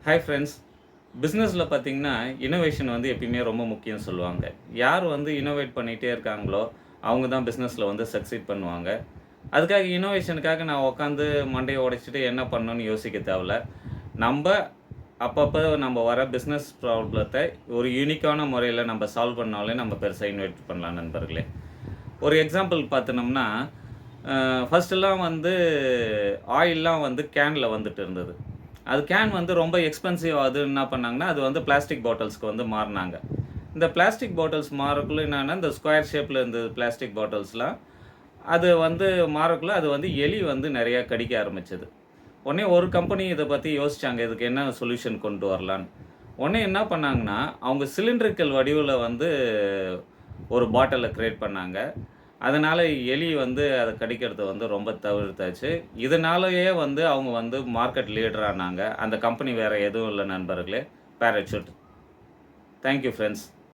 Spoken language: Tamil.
Hi friends. பிஸ்னஸில் பார்த்தீங்கன்னா, இன்னோவேஷன் வந்து எப்பயுமே ரொம்ப முக்கியம்னு சொல்லுவாங்க. யார் வந்து இன்னோவேட் பண்ணிகிட்டே இருக்காங்களோ, அவங்க தான் பிஸ்னஸில் வந்து சக்சீட் பண்ணுவாங்க. அதுக்காக இன்னோவேஷனுக்காக நான் உட்காந்து மண்டைய உடைச்சுட்டு என்ன பண்ணணும்னு யோசிக்க தேவையில்ல. நம்ப அப்பப்போ நம்ம வர பிஸ்னஸ் ப்ராப்ளத்த ஒரு யூனிக்கான முறையில நம்ம சால்வ் பண்ணாலே நம்ம பெருசா இன்னோவேட் பண்ணலாம் நண்பர்களே. ஒரு எக்ஸாம்பிள் பார்த்தோனோம்னா, ஃபர்ஸ்ட்டெல்லாம் வந்து ஆயில்லாம் வந்து கேன்ல வந்துட்டு இருந்தது. அது கேன் வந்து ரொம்ப எக்ஸ்பென்சிவ் அது என்ன பண்ணாங்கன்னா, அது வந்து பிளாஸ்டிக் பாட்டில்ஸ்க்கு வந்து மாறுனாங்க. இந்த பிளாஸ்டிக் பாட்டில்ஸ் மாறக்குள்ள என்னன்னா, இந்த ஸ்கொயர் ஷேப்ல இருந்த பிளாஸ்டிக் பாட்டில்ஸ்லாம், அது வந்து மாறக்குள்ள அது வந்து எலி வந்து நெறைய கடிக்க ஆரம்பிச்சது. உடனே ஒரு கம்பெனி இத பத்தி யோசிச்சாங்க. இதுக்கு என்ன சொல்யூஷன் கொண்டு வரலான்னு. உடனே என்ன பண்ணாங்கன்னா, அவங்க சிலிண்ட்ரிக்கல் வடிவுல வந்து ஒரு பாட்டில கிரியேட் பண்ணாங்க. அதனால எலி வந்து அத கடிக்கிறத வந்து ரொம்ப தவிர்த்தாச்சு. இதனாலேயே வந்து அவங்க வந்து மார்க்கெட் லீடர் ஆனாங்க. அந்த கம்பெனி வேற எதுவும் இல்ல நண்பர்களே. பாராசூட். Thank you friends.